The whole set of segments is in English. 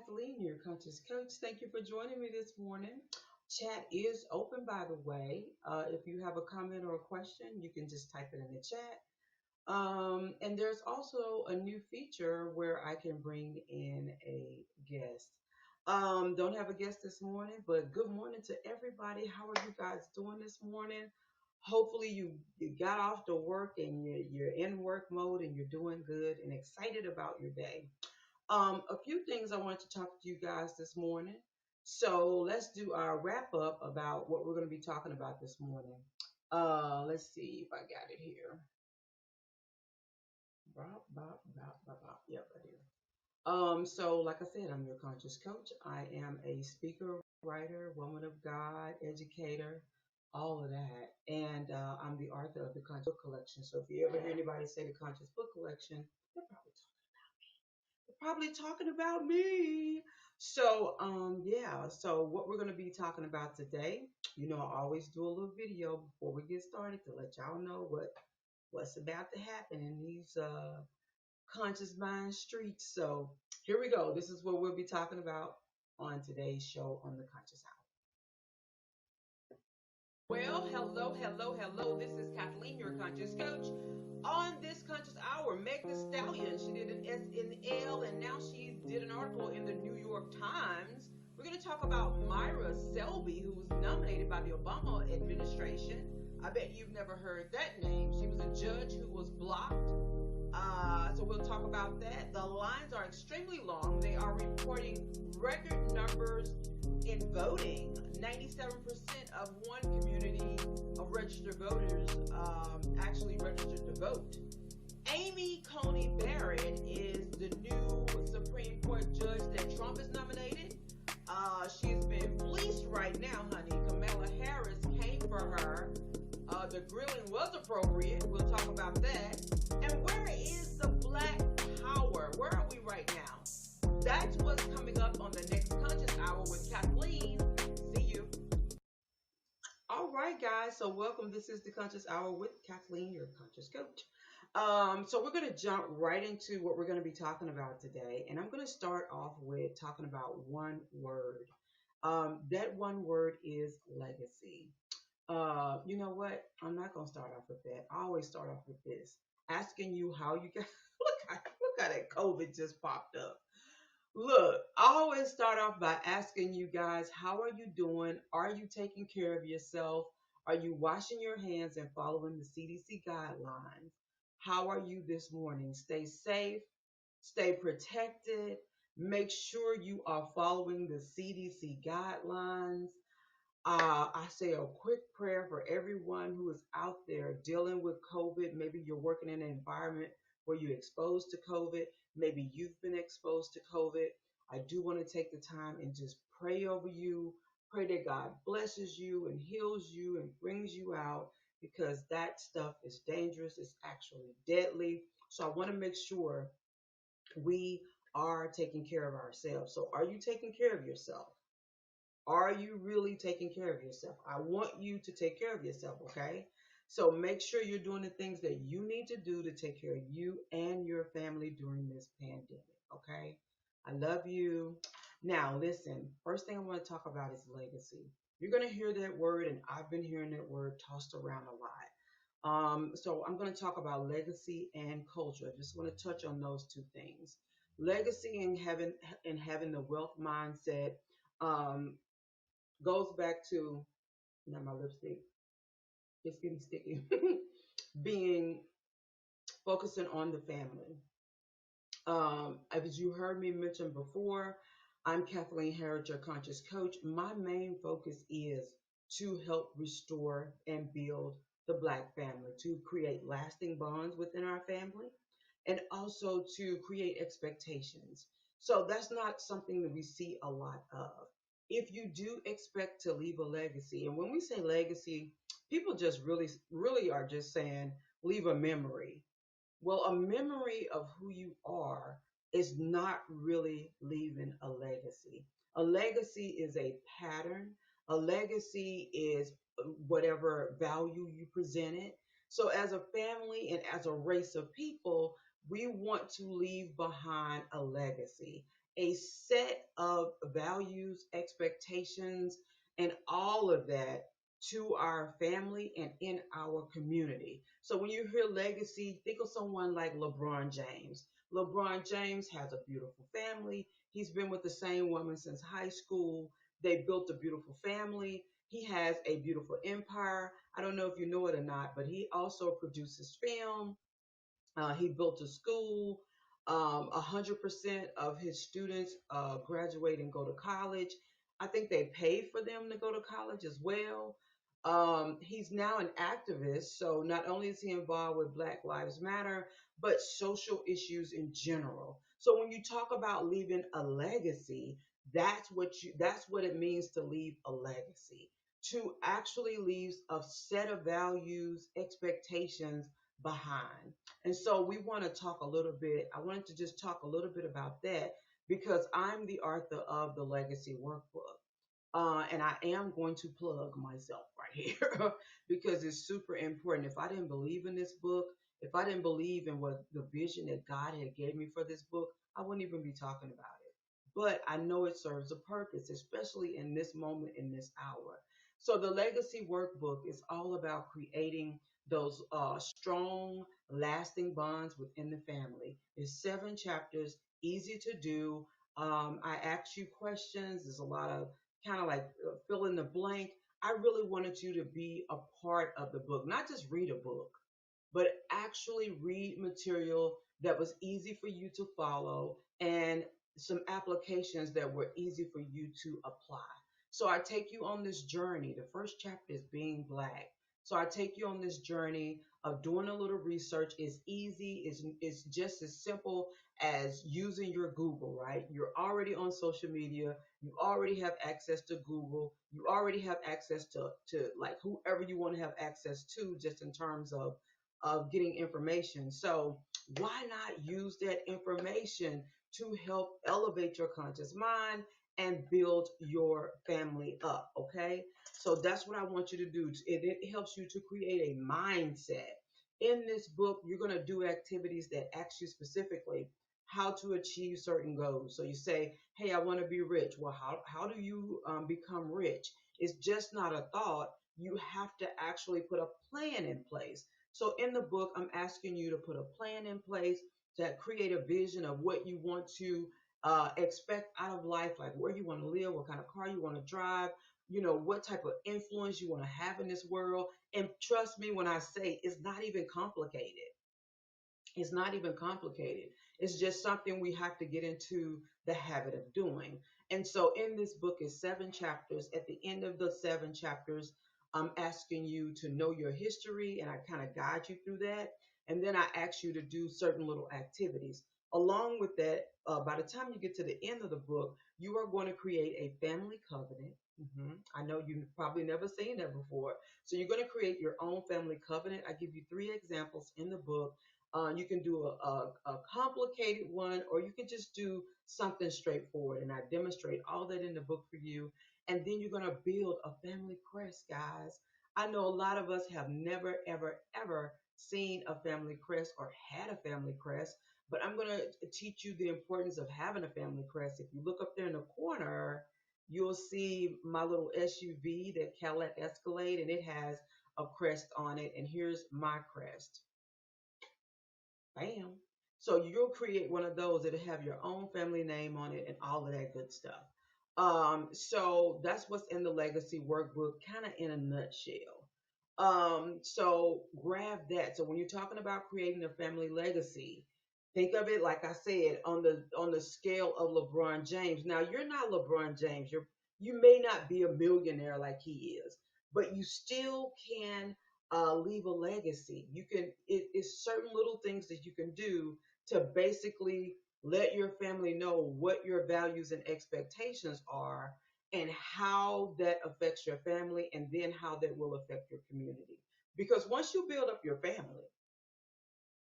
Kathleen, your conscious coach. Thank you for joining me this morning. Chat is open, by the way. If you have a comment or a question, you can just type it in the chat. And there's also a new feature where I can bring in a guest. Don't have a guest this morning, but good morning to everybody. How are you guys doing this morning? Hopefully you got off to work and you're in work mode and you're doing good and excited about your day. A few things I wanted to talk to you guys this morning. So let's do our wrap up about what we're going to be talking about this morning. Let's see if I got it here. Bop, bop, bop, bop, bop. Yep, I do. So like I said, I'm your conscious coach. I am a speaker, writer, woman of God, educator, all of that. And I'm the author of the Conscious Book Collection. So if you ever hear anybody say the Conscious Book Collection, they're probably talking about me. So yeah, so what we're gonna be talking about today, I always do a little video before we get started to let y'all know what's about to happen in these conscious mind streets. So here we go. This is what we'll be talking about on today's show on the Conscious Hour. Well, hello, hello, hello. This is Kathleen, your conscious coach. On this conscious hour, Meg the Stallion, she did an SNL and now she did an article in the New York Times. We're going to talk about Myra Selby, who was nominated by the Obama administration. I bet you've never heard that name. She was a judge who was blocked. So we'll talk about that. The lines are extremely long. They are reporting record numbers in voting. 97% of one community of registered voters actually registered to vote. Amy Coney Barrett is the new Supreme Court judge that Trump has nominated. She's been fleeced right now, honey. Kamala Harris came for her. The grilling was appropriate. We'll talk about that. And where is the Black Power? Where are we right now? That's what's coming up on the next Conscious Hour with Kathleen. See you. All right, guys. So welcome. This is the Conscious Hour with Kathleen, your conscious coach. So we're going to jump right into what we're going to be talking about today. And I'm going to start off with talking about one word. That one word is legacy. You know what? I'm not gonna start off with that. I always start off with this, asking you how you got. Look how that COVID just popped up. Look, I always start off by asking you guys, how are you doing? Are you taking care of yourself? Are you washing your hands and following the CDC guidelines? How are you this morning? Stay safe, stay protected. Make sure you are following the CDC guidelines. I say a quick prayer for everyone who is out there dealing with COVID. Maybe you're working in an environment where you're exposed to COVID. Maybe you've been exposed to COVID. I do want to take the time and just pray over you. Pray that God blesses you and heals you and brings you out, because that stuff is dangerous. It's actually deadly. So I want to make sure we are taking care of ourselves. So are you taking care of yourself? Are you really taking care of yourself? I want you to take care of yourself, okay? So make sure you're doing the things that you need to do to take care of you and your family during this pandemic, okay? I love you. Now, listen, first thing I want to talk about is legacy. You're going to hear that word, and I've been hearing that word tossed around a lot. So I'm going to talk about legacy and culture. I just want to touch on those two things. Legacy and having the wealth mindset goes back to, now my lipstick, it's getting sticky, being focusing on the family. As you heard me mention before, I'm Kathleen Harrod, your conscious coach. My main focus is to help restore and build the Black family, to create lasting bonds within our family, and also to create expectations. So that's not something that we see a lot of. If you do expect to leave a legacy, and when we say legacy, people just really are just saying leave a memory. Well, a memory of who you are is not really leaving a legacy. A legacy is a pattern. A legacy is whatever value you presented. So as a family and as a race of people, we want to leave behind a legacy. a set of values, expectations, and all of that to our family and in our community. So when you hear legacy, think of someone like LeBron James. LeBron James has a beautiful family. He's been with the same woman since high school. They built a beautiful family. He has a beautiful empire. I don't know if you know it or not, but he also produces film. He built a school. 100% of his students graduate and go to college. I think they pay for them to go to college as well. He's now an activist, so not only is he involved with Black Lives Matter, but social issues in general. So when you talk about leaving a legacy, that's what it means to leave a legacy. To actually leave a set of values, expectations behind. And so we want to talk a little bit. I wanted to just talk a little bit about that because I'm the author of the Legacy Workbook. And I am going to plug myself right here because it's super important. If I didn't believe in this book, if I didn't believe in what the vision that God had gave me for this book, I wouldn't even be talking about it. But I know it serves a purpose, especially in this moment, in this hour. So the Legacy Workbook is all about creating those strong, lasting bonds within the family. It's 7 chapters, easy to do. I ask you questions. There's a lot of kind of like fill in the blank. I really wanted you to be a part of the book, not just read a book, but actually read material that was easy for you to follow and some applications that were easy for you to apply. So I take you on this journey. The first chapter is being Black. So I take you on this journey of doing a little research. It's easy. It's just as simple as using your Google, right? You're already on social media. You already have access to Google. You already have access to like whoever you want to have access to just in terms of getting information. So why not use that information to help elevate your conscious mind and build your family up? Okay. So that's what I want you to do. It helps you to create a mindset. In this book, you're going to do activities that ask you specifically how to achieve certain goals. So you say, hey, I want to be rich. Well, how do you become rich? It's just not a thought. You have to actually put a plan in place. So in the book, I'm asking you to put a plan in place, to create a vision of what you want to expect out of life, like where you want to live, what kind of car you want to drive, what type of influence you want to have in this world. And trust me when I say it's not even complicated. It's not even complicated. It's just something we have to get into the habit of doing. And so in this book is 7 chapters. At the end of the 7 chapters, I'm asking you to know your history and I kind of guide you through that. And then I ask you to do certain little activities. Along with that, by the time you get to the end of the book, you are going to create a family covenant. I know you've probably never seen that before. So you're going to create your own family covenant. I give you 3 examples in the book. You can do a complicated one, or you can just do something straightforward. And I demonstrate all that in the book for you. And then you're going to build a family crest, guys. I know a lot of us have never, ever, ever seen a family crest or had a family crest, but I'm going to teach you the importance of having a family crest. If you look up there in the corner, you'll see my little SUV, that Cadillac Escalade, and it has a crest on it. And here's my crest. Bam. So you'll create one of those that'll have your own family name on it and all of that good stuff. So that's what's in the legacy workbook, kind of in a nutshell. So grab that. So when you're talking about creating a family legacy, think of it like I said on the scale of LeBron James. Now you're not LeBron James. You may not be a millionaire like he is, but you still can leave a legacy. It's certain little things that you can do to basically let your family know what your values and expectations are and how that affects your family and then how that will affect your community. Because once you build up your family,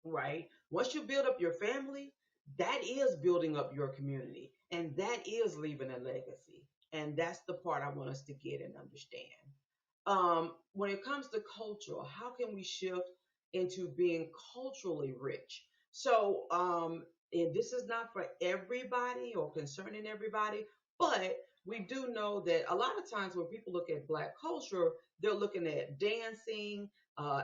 right? Once you build up your family, that is building up your community and that is leaving a legacy. And that's the part I want us to get and understand. When it comes to cultural, how can we shift into being culturally rich? So, and this is not for everybody or concerning everybody, but we do know that a lot of times when people look at Black culture, they're looking at dancing,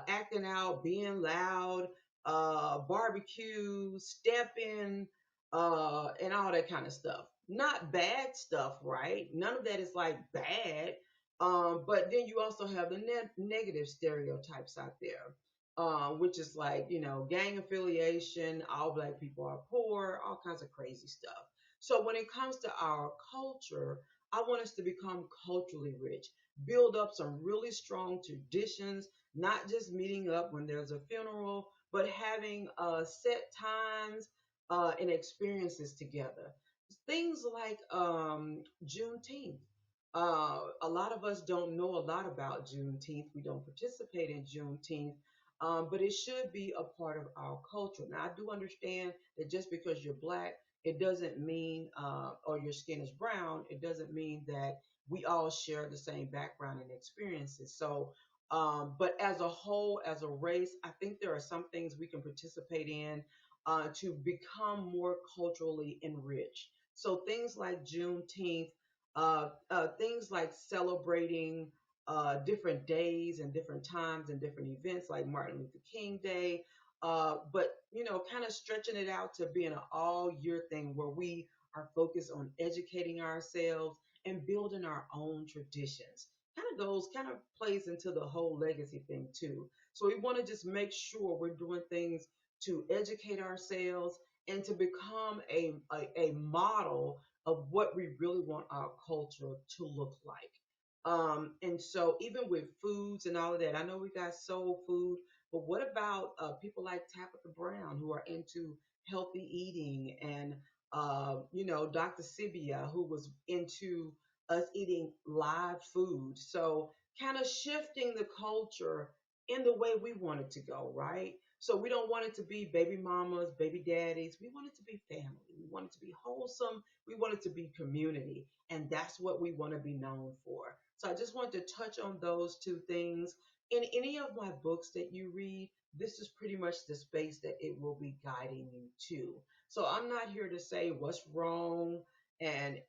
acting out, being loud, barbecue, stepping, and all that kind of stuff. Not bad stuff, right? None of that is like bad. But then you also have the negative stereotypes out there, which is like, gang affiliation, all Black people are poor, all kinds of crazy stuff. So when it comes to our culture, I want us to become culturally rich, build up some really strong traditions, not just meeting up when there's a funeral, but having set times and experiences together. Things like Juneteenth. A lot of us don't know a lot about Juneteenth. We don't participate in Juneteenth, but it should be a part of our culture. Now, I do understand that just because you're Black, it doesn't mean, or your skin is brown, it doesn't mean that we all share the same background and experiences. So, but as a whole, as a race, I think there are some things we can participate in to become more culturally enriched. So things like Juneteenth, things like celebrating different days and different times and different events like Martin Luther King Day, but kind of stretching it out to being an all year thing where we are focused on educating ourselves and building our own traditions. Kind of plays into the whole legacy thing too. So we want to just make sure we're doing things to educate ourselves and to become a model of what we really want our culture to look like. And so even with foods and all of that, I know we got soul food, but what about people like Tabitha Brown who are into healthy eating and Dr. Sibia who was into us eating live food. So kind of shifting the culture in the way we want it to go, right? So we don't want it to be baby mamas, baby daddies. We want it to be family. We want it to be wholesome. We want it to be community. And that's what we want to be known for. So I just want to touch on those two things. In any of my books that you read, this is pretty much the space that it will be guiding you to. So I'm not here to say what's wrong and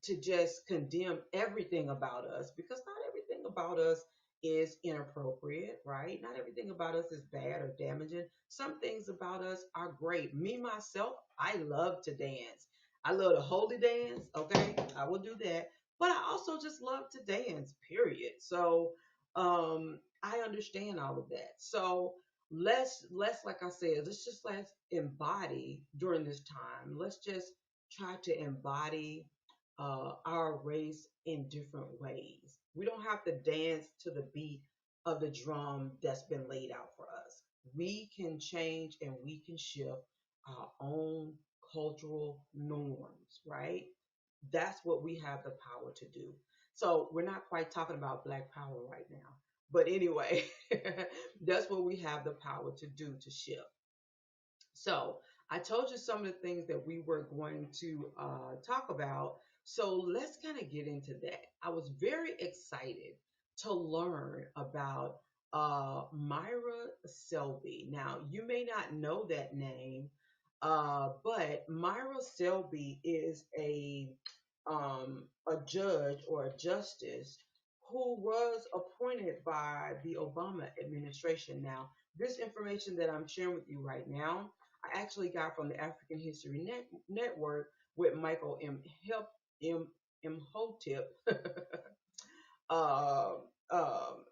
to just condemn everything about us, because not everything about us is inappropriate, right? Not everything about us is bad or damaging. Some things about us are great. Me, myself, I love to dance. I love to holy dance, okay? I will do that. But I also just love to dance, period. So I understand all of that. So let's like I said, let's embody during this time. Let's just try to embody our race in different ways. We don't have to dance to the beat of the drum that's been laid out for us. We can change and we can shift our own cultural norms, right? That's what we have the power to do. So we're not quite talking about Black power right now. But anyway, that's what we have the power to do to shift. So I told you some of the things that we were going to talk about. So let's kind of get into that. I was very excited to learn about Myra Selby. Now, you may not know that name, but Myra Selby is a judge or a justice who was appointed by the Obama administration. Now, this information that I'm sharing with you right now, I actually got from the African History Network with Michael M. Hotep. uh, um,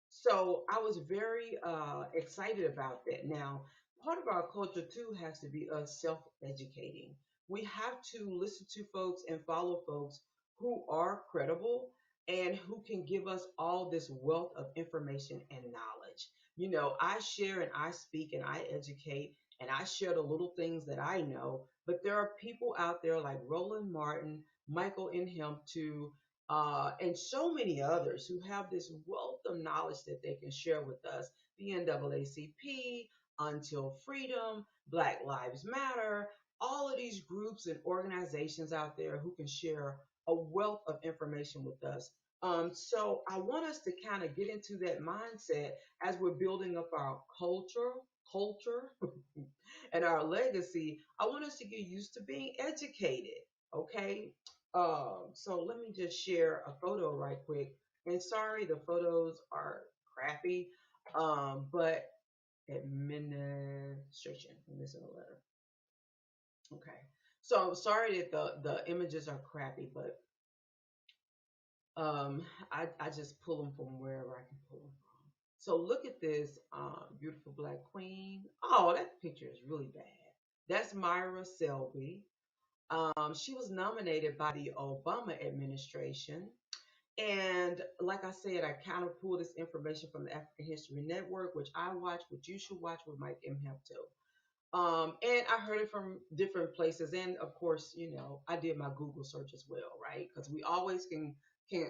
so I was very excited about that. Now, part of our culture too has to be us self-educating. We have to listen to folks and follow folks who are credible and who can give us all this wealth of information and knowledge. I share and I speak and I educate and I share the little things that I know, but there are people out there like Roland Martin, Michael N. Hemp, and so many others who have this wealth of knowledge that they can share with us. The NAACP, Until Freedom, Black Lives Matter, all of these groups and organizations out there who can share a wealth of information with us. So I want us to kind of get into that mindset as we're building up our culture, and our legacy, I want us to get used to being educated. Okay. So let me just share a photo right quick. And sorry, the photos are crappy. But administration. I'm missing a letter. Okay. So I'm sorry that the images are crappy, but I just pull them from wherever I can pull them from. So look at this beautiful black queen. Oh, that picture is really bad. That's Myra Selby. She was nominated by the Obama administration. And like I said, I kind of pulled this information from the African History Network, which I watch, which you should watch with Mike M. Hemp too. And I heard it from different places, and of course, I did my Google search as well, right? Because we always can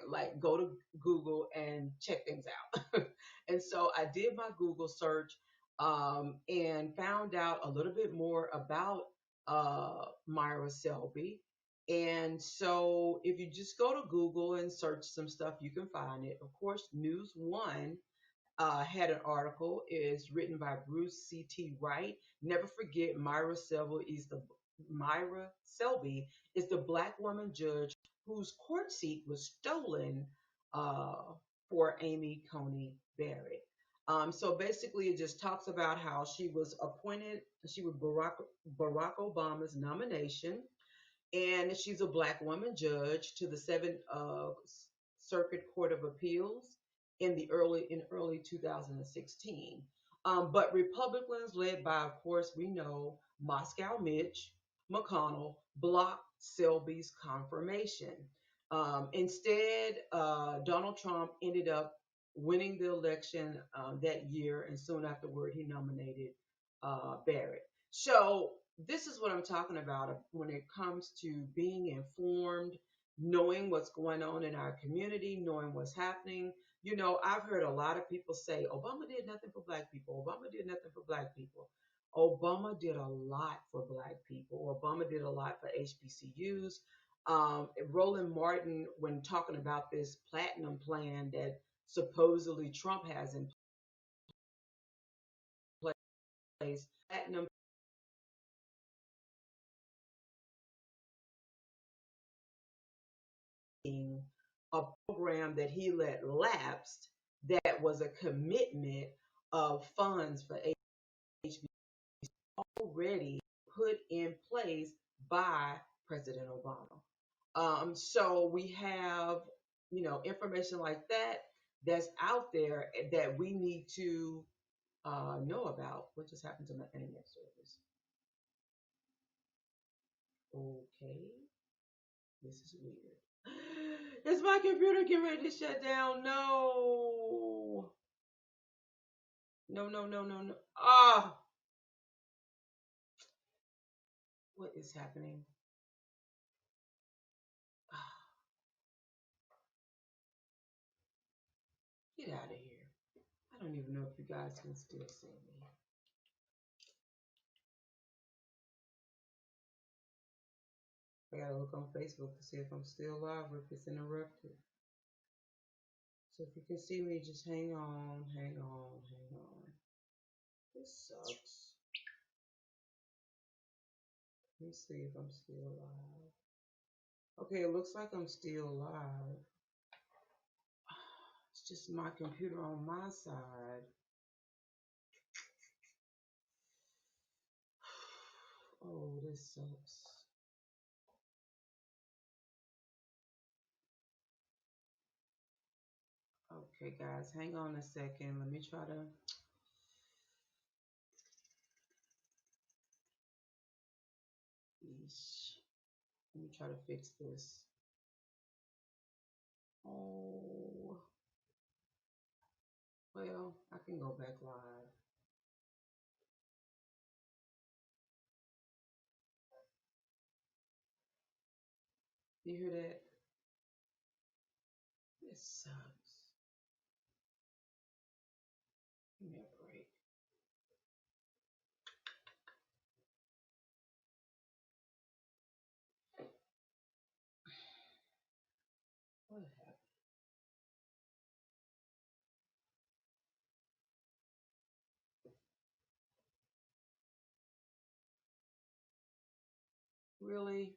like go to Google and check things out. And so I did my Google search, and found out a little bit more about Myra Selby. And so if you just go to Google and search some stuff, you can find it. Of course, News One had an article. It's written by Bruce C.T. Wright. Never forget, Myra Selby is the black woman judge whose court seat was stolen uh, for Amy Coney Barrett. So basically, it just talks about how she was appointed. She was Barack Obama's nomination, and she's a black woman judge to the Seventh Circuit Court of Appeals in early 2016. But Republicans, led by, of course, we know Moscow Mitch McConnell, blocked Selby's confirmation. Instead, Donald Trump ended up winning the election that year, and soon afterward, he nominated Barrett. So this is what I'm talking about when it comes to being informed, knowing what's going on in our community, knowing what's happening. I've heard a lot of people say Obama did nothing for black people. Obama did nothing for black people. Obama did a lot for black people. Obama did a lot for HBCUs. Roland Martin, when talking about this platinum plan that supposedly Trump has in place, platinum being a program that he let lapse, that was a commitment of funds for HBCUs already put in place by President Obama. So we have, information like that that's out there that we need to know about. What just happened to my internet service? Okay, this is weird. Is my computer getting ready to shut down? No. No, no, no, no, no. Ah, what is happening? Ah, get out of here. I don't even know if you guys can still see me. I gotta look on Facebook to see if I'm still live or if it's interrupted. So if you can see me, just hang on, hang on, hang on. This sucks. Let me see if I'm still live. Okay, it looks like I'm still live. It's just my computer on my side. Oh, this sucks. Okay, guys, hang on a second. Let me try to. Let me try to fix this. Oh, well, I can go back live. You hear that? This sucks. Give me a break. What happened? Really?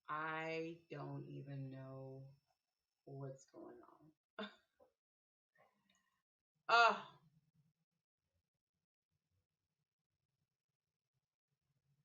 I don't even know what's going on.